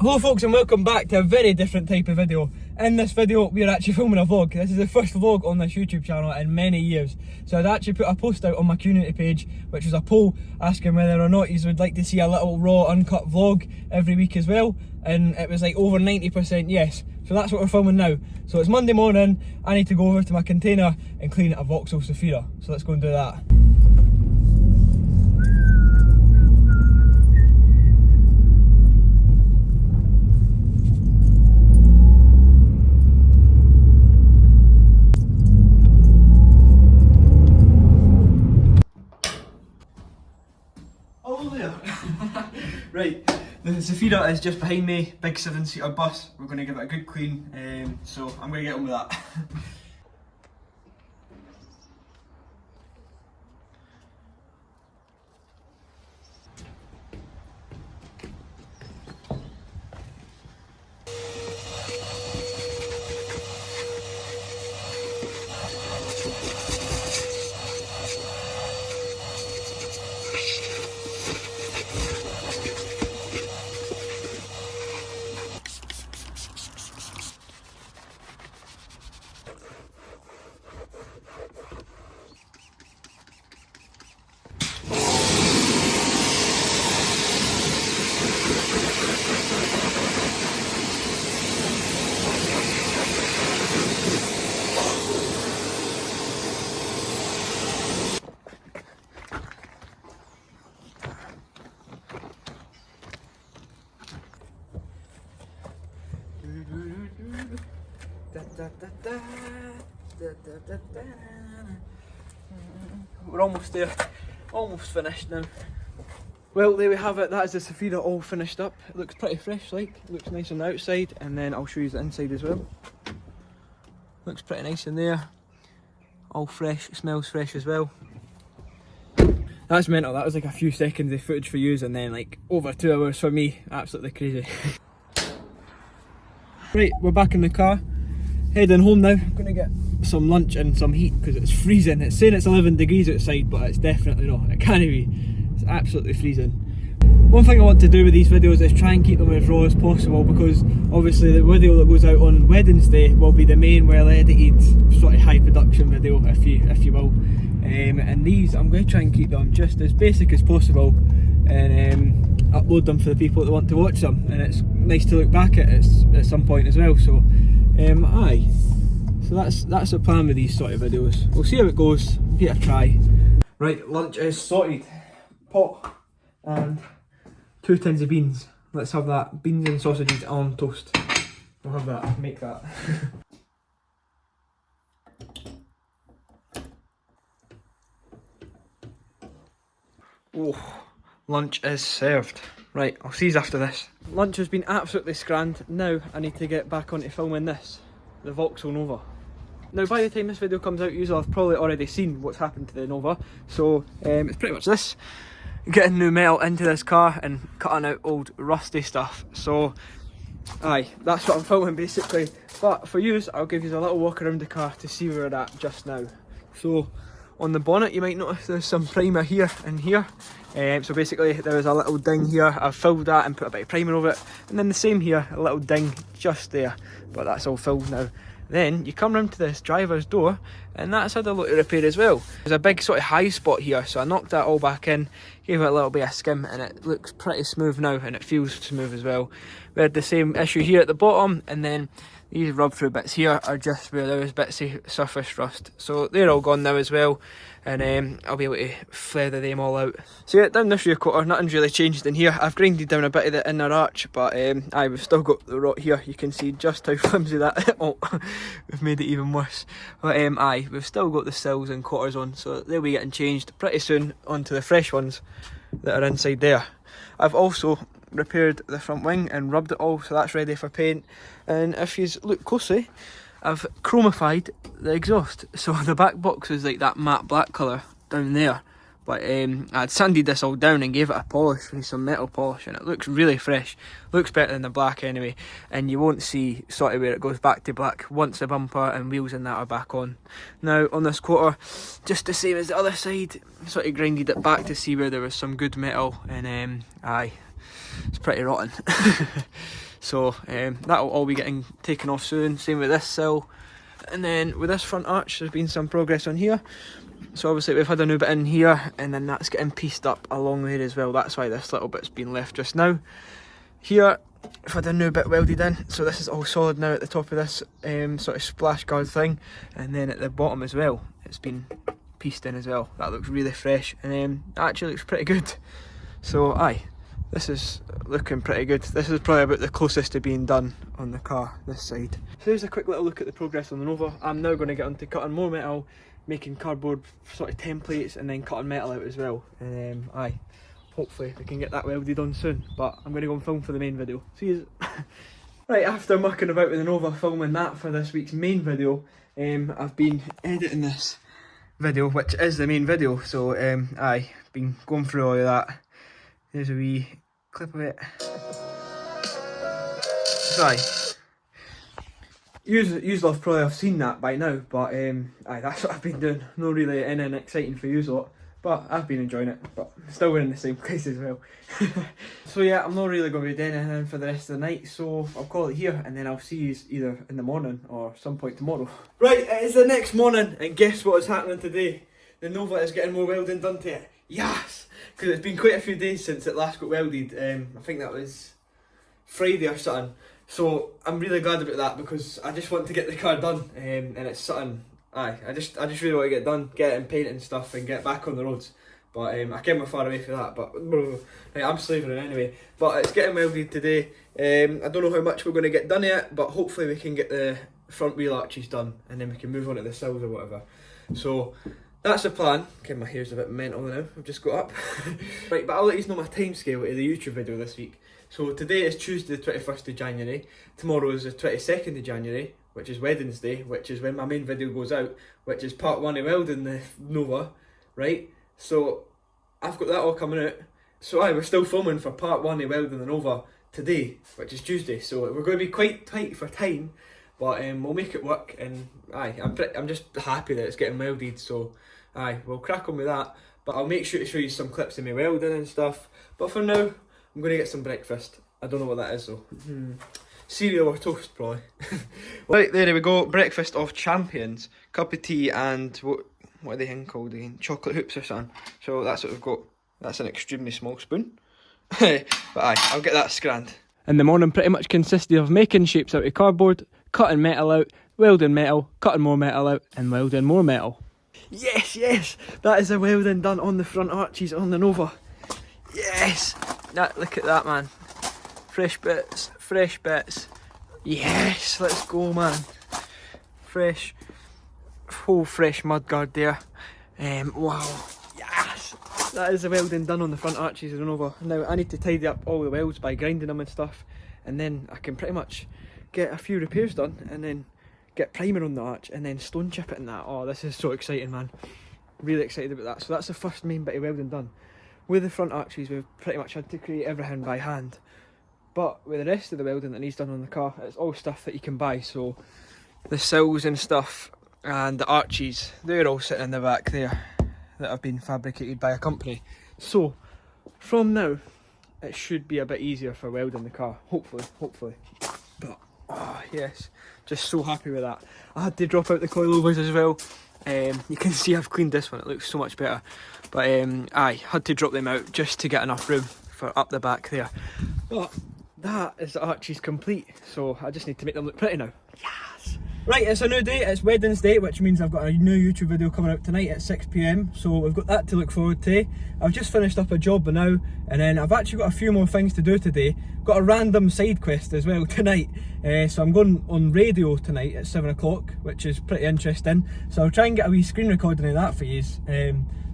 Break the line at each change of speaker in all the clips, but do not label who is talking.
Hello folks and welcome back to a very different type of video. In this video we are actually filming a vlog. This is the first vlog on this YouTube channel in many years. So I'd actually put a post out on my community page, which was a poll asking whether or not you would like to see a little raw uncut vlog every week as well, and it was like over 90% yes. So that's what we're filming now. So it's Monday morning, I need to go over to my container and clean a Vauxhall Nova. So let's go and do that. Right, the Zafira is just behind me, big 7-seater bus. We're going to give it a good clean, so I'm going to get on with that. We're almost there, almost finished now. Well, there we have it. That is the Zafira all finished up. It looks pretty fresh, like it looks nice on the outside, and then I'll show you the inside as well. Looks pretty nice in there, all fresh, smells fresh as well. That's mental. That was like a few seconds of footage for you, and then like over 2 hours for me. Absolutely crazy. Right, we're back in the car, heading home now. I'm gonna get some lunch and some heat because it's freezing. It's saying it's 11 degrees outside, but it's definitely not. It can't be. It's absolutely freezing. One thing I want to do with these videos is try and keep them as raw as possible, because obviously the video that goes out on Wednesday will be the main, well edited, sort of high production video, if you will. And these I'm going to try and keep them just as basic as possible, and upload them for the people that want to watch them, and it's nice to look back at some point as well. So aye, so that's the plan with these sort of videos. We'll see how it goes, give it a try. Right, lunch is sorted. Pot and 2 tins of beans. Let's have that. Beans and sausages on toast. We'll have that, make that. Oh, lunch is served. Right, I'll see you after this. Lunch has been absolutely scranned. Now I need to get back onto filming this, the Vauxhall Nova. Now by the time this video comes out, you'll have probably already seen what's happened to the Nova. So it's pretty much this. Getting new metal into this car and cutting out old rusty stuff. So aye, that's what I'm filming basically. But for you, I'll give you a little walk around the car to see where we're at just now. So on the bonnet you might notice there's some primer here and here. So basically there was a little ding here. I've filled that and put a bit of primer over it, and then the same here, a little ding just there, but that's all filled now. Then you come round to this driver's door, and that's had a lot of repair as well. There's a big sort of high spot here, so I knocked that all back in, gave it a little bit of skim, and it looks pretty smooth now, and it feels smooth as well. We had the same issue here at the bottom, and then these rub through bits here are just where there was bits of surface rust. So they're all gone now as well, and I'll be able to feather them all out. So yeah, down this rear quarter, nothing's really changed in here. I've grinded down a bit of the inner arch, but aye, we've still got the rot here. You can see just how flimsy that is. Oh, we've made it even worse. But aye, we've still got the sills and quarters on, so they'll be getting changed pretty soon onto the fresh ones that are inside there. I've also repaired the front wing and rubbed it all, so that's ready for paint. And if you look closely, I've chromified the exhaust, so the back box is like that matte black colour down there, but I'd sanded this all down and gave it a polish with some metal polish, and it looks really fresh. Looks better than the black anyway, and you won't see sort of where it goes back to black once the bumper and wheels and that are back on. Now on this quarter, just the same as the other side, sort of grinded it back to see where there was some good metal, and aye, it's pretty rotten. So that'll all be getting taken off soon. Same with this sill. And then with this front arch, there's been some progress on here. So obviously we've had a new bit in here, and then that's getting pieced up along there as well. That's why this little bit's been left just now. Here, we've had a new bit welded in, so this is all solid now at the top of this sort of splash guard thing. And then at the bottom as well, it's been pieced in as well. That looks really fresh, and actually looks pretty good. So aye, this is looking pretty good. This is probably about the closest to being done on the car, this side. So there's a quick little look at the progress on the Nova. I'm now going to get onto cutting more metal, making cardboard sort of templates, and then cutting metal out as well. And aye, hopefully we can get that welded on soon. But I'm going to go and film for the main video. See you. Right, after mucking about with the Nova, filming that for this week's main video, I've been editing this video, which is the main video. So aye, been going through all of that. There's a wee clip of it. So aye, yous lot probably have seen that by now, but aye, that's what I've been doing. Not really anything exciting for yous lot, but I've been enjoying it, but still we're in the same place as well. So yeah, I'm not really going to be doing anything for the rest of the night, so I'll call it here, and then I'll see yous either in the morning or some point tomorrow. Right, it is the next morning, and guess what is happening today? The Nova is getting more welding done to it. Yes! Because it's been quite a few days since it last got welded. I think that was Friday or something. So I'm really glad about that, because I just want to get the car done, and it's something. Aye, I just really want to get it done, get it in paint and stuff, and get back on the roads. But I came far away for that. But right, I'm slaving anyway. But it's getting welded today. I don't know how much we're going to get done yet, but hopefully we can get the front wheel arches done, and then we can move on to the sills or whatever. So that's the plan. Okay, my hair's a bit mental now, I've just got up. Right, but I'll let you know my timescale of the YouTube video this week. So today is Tuesday the 21st of January, tomorrow is the 22nd of January, which is Wednesday, which is when my main video goes out, which is part 1 of welding the Nova, right? So I've got that all coming out. So aye, we're still filming for part 1 of welding the Nova today, which is Tuesday, so we're going to be quite tight for time, but we'll make it work. And aye, I'm just happy that it's getting welded, so aye, we'll crack on with that. But I'll make sure to show you some clips of me welding and stuff. But for now, I'm going to get some breakfast. I don't know what that is though. Cereal or toast probably. Right, there we go. Breakfast of champions. Cup of tea and what are they called again? Chocolate hoops or something. So that's what we've got. That's an extremely small spoon. But aye, I'll get that scranned. And the morning pretty much consisted of making shapes out of cardboard, cutting metal out, welding metal, cutting more metal out, and welding more metal. Yes, yes! That is the welding done on the front arches on the Nova. Yes! Look at that, man. Fresh bits, fresh bits. Yes, let's go, man. Fresh, whole fresh mudguard there. Wow, yes! That is the welding done on the front arches of the Nova. Now I need to tidy up all the welds by grinding them and stuff, and then I can pretty much get a few repairs done, and then get primer on the arch, and then stone chip it and that. Oh, this is so exciting, man. Really excited about that. So that's the first main bit of welding done. With the front arches, we've pretty much had to create everything by hand. But with the rest of the welding that needs done on the car, it's all stuff that you can buy. So the sills and stuff and the arches, they're all sitting in the back there that have been fabricated by a company. So from now, it should be a bit easier for welding the car, hopefully. But oh yes, just so happy with that. I had to drop out the coilovers as well. You can see I've cleaned this one, it looks so much better. But I had to drop them out just to get enough room for up the back there. But that is the arches complete, so I just need to make them look pretty now. Yes! Right, it's a new day, it's Wednesday, which means I've got a new YouTube video coming out tonight at 6 PM, so we've got that to look forward to. I've just finished up a job by now, and then I've actually got a few more things to do today. Got a random side quest as well tonight, so I'm going on radio tonight at 7 o'clock, which is pretty interesting. So I'll try and get a wee screen recording of that for you.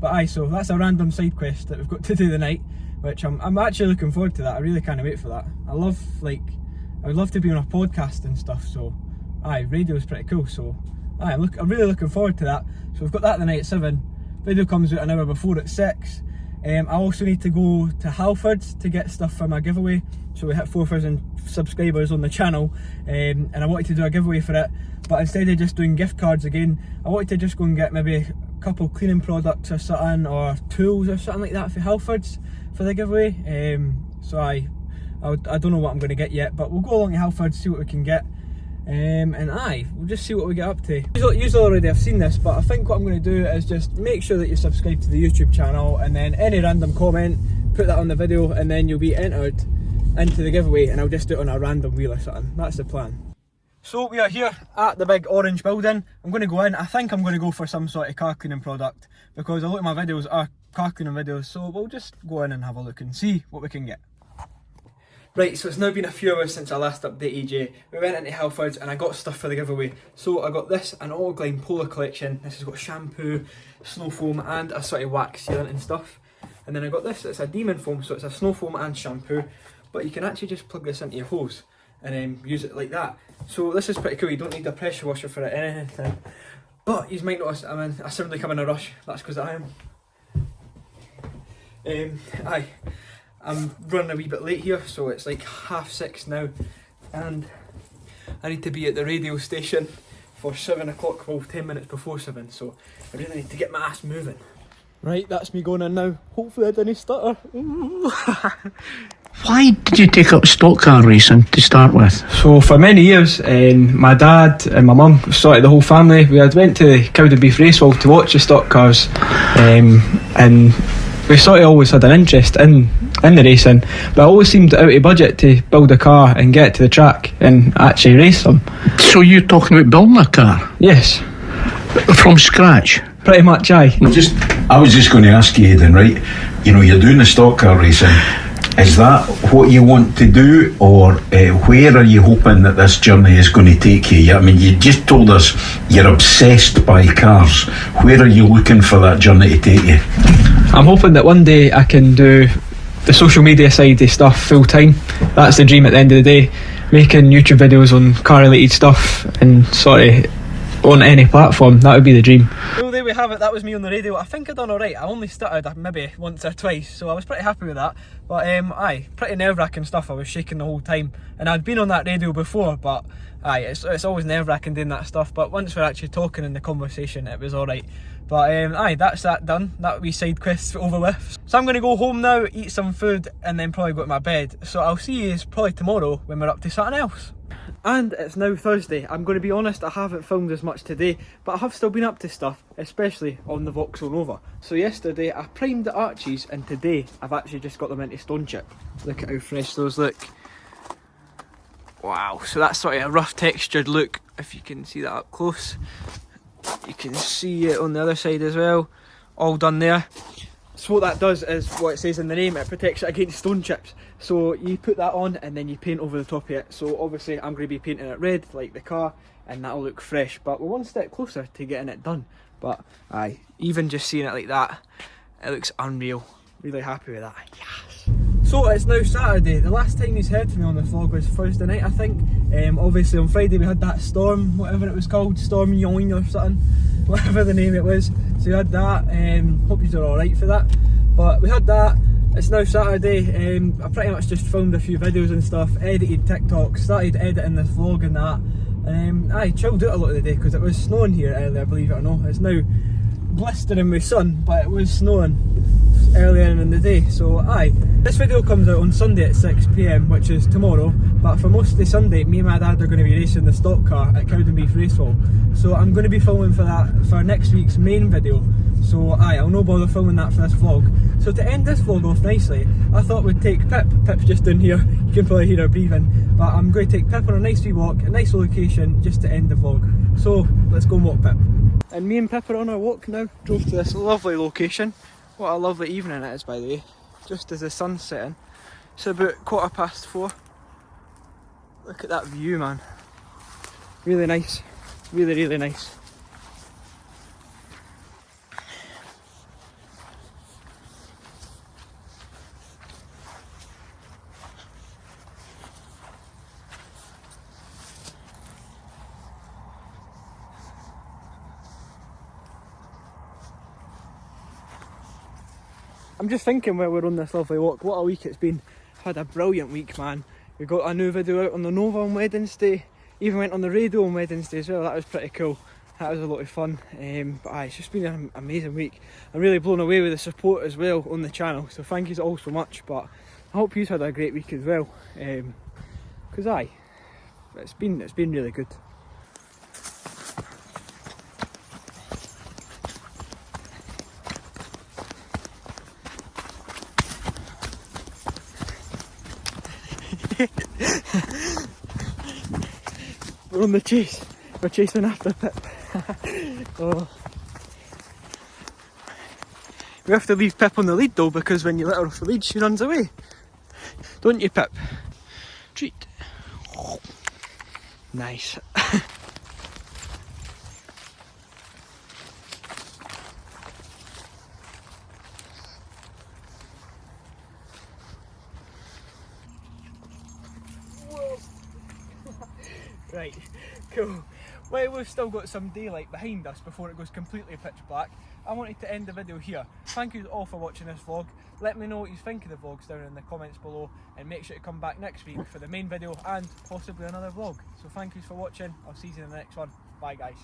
But aye, so that's a random side quest that we've got to do tonight, which I'm actually looking forward to that. I really can't wait for that. I would love to be on a podcast and stuff, so aye, radio is pretty cool, so aye, I'm really looking forward to that. So we've got that tonight at 7. Video comes out an hour before at 6. I also need to go to Halfords to get stuff for my giveaway. So we hit 4,000 subscribers on the channel, and I wanted to do a giveaway for it, but instead of just doing gift cards again, I wanted to just go and get maybe a couple cleaning products or something, or tools or something like that for Halfords for the giveaway. So I don't know what I'm going to get yet, but we'll go along to Halford, see what we can get. And we'll just see what we get up to. You already have seen this, but I think what I'm going to do is just make sure that you subscribe to the YouTube channel, and then any random comment, put that on the video, and then you'll be entered into the giveaway, and I'll just do it on a random wheel or something. That's the plan. So we are here at the big orange building. I'm going to go in. I think I'm going to go for some sort of car cleaning product, because a lot of my videos are car cleaning videos, so we'll just go in and have a look and see what we can get. Right, so it's now been a few hours since I last updated you. We went into Halfords and I got stuff for the giveaway. So I got this, an All Glam Polar collection. This has got shampoo, snow foam and a sort of wax sealant and stuff. And then I got this, it's a demon foam, so it's a snow foam and shampoo. But you can actually just plug this into your hose and use it like that. So this is pretty cool, you don't need a pressure washer for it or anything. But you might notice I suddenly come in a rush, that's because I am. I'm running a wee bit late here, so it's like 6:30 now, and I need to be at the radio station for 7 o'clock, well 10 minutes before 7, so I really need to get my ass moving. Right, that's me going in now. Hopefully I didn't stutter.
Why did you take up stock car racing to start with?
So for many years, my dad and my mum, sort of the whole family, we had went to Cowdenbeath Racewell to watch the stock cars, and we sort of always had an interest in the racing, but I always seemed out of budget to build a car and get to the track and actually race them.
So you're talking about building a car?
Yes.
From scratch?
Pretty much, aye.
I was just going to ask you, Aidan, right? You know, you're doing the stock car racing. Is that what you want to do, or where are you hoping that this journey is going to take you? I mean, you just told us you're obsessed by cars. Where are you looking for that journey to take you?
I'm hoping that one day I can do the social media side of stuff full time. That's the dream at the end of the day. Making YouTube videos on car related stuff and sort of on any platform, that would be the dream. So there we have it, that was me on the radio. I think I done alright. I only stuttered maybe once or twice, so I was pretty happy with that. But pretty nerve-wracking stuff. I was shaking the whole time, and I'd been on that radio before, but it's always nerve-wracking doing that stuff. But once we're actually talking in the conversation, it was alright. But that's that done. That wee side quest over with. So I'm going to go home now, eat some food, and then probably go to my bed. So I'll see you probably tomorrow when we're up to something else. And it's now Thursday. I'm going to be honest, I haven't filmed as much today, but I have still been up to stuff, especially on the Vauxhall Nova. So yesterday I primed the arches, and today I've actually just got them into stone chip. Look at how fresh those look. Wow, so that's sort of a rough textured look, if you can see that up close. You can see it on the other side as well, all done there. So what that does is, what it says in the name, it protects it against stone chips. So you put that on and then you paint over the top of it. So obviously I'm going to be painting it red like the car, and that'll look fresh. But we're one step closer to getting it done. But even just seeing it like that, it looks unreal. Really happy with that. Yes. So it's now Saturday. The last time he's heard from me on the vlog was Thursday night, I think. Obviously on Friday we had that storm, whatever it was called, Storm Yoin or something, whatever the name it was. So we had that. Hope you're alright for that. But we had that. It's now Saturday. I pretty much just filmed a few videos and stuff, edited TikTok, started editing this vlog and that. I chilled out a lot of the day because it was snowing here earlier, believe it or not. It's now blistering with sun, but it was snowing earlier in the day. So this video comes out on Sunday at 6 PM, which is tomorrow, but for most of the Sunday me and my dad are going to be racing the stock car at Cowdenbeath Racewell. So I'm going to be filming for that for next week's main video. So I'll no bother filming that for this vlog. So to end this vlog off nicely, I thought we'd take Pip's just in here, you can probably hear her breathing, but I'm going to take Pip on a nice wee walk, a nice location just to end the vlog. So let's go and walk Pip. And me and Pip are on our walk now. Drove to this lovely location. What a lovely evening it is, by the way, just as the sun's setting. It's about 4:15. Look at that view, man. Really nice. Really, really nice. I'm just thinking while we're on this lovely walk, what a week it's been. I've had a brilliant week, man. We got a new video out on the Nova on Wednesday, even went on the radio on Wednesday as well. That was pretty cool. That was a lot of fun. But it's just been an amazing week. I'm really blown away with the support as well on the channel, so thank you all so much. But I hope you've had a great week as well. Because aye, it's been really good. We're on the chase. We're chasing after Pip. Oh. We have to leave Pip on the lead though, because when you let her off the lead she runs away. Don't you, Pip? Treat. Nice. Right, cool. Well, we've still got some daylight behind us before it goes completely pitch black. I wanted to end the video here. Thank you all for watching this vlog. Let me know what you think of the vlogs down in the comments below, and make sure to come back next week for the main video and possibly another vlog. So thank you for watching. I'll see you in the next one. Bye guys.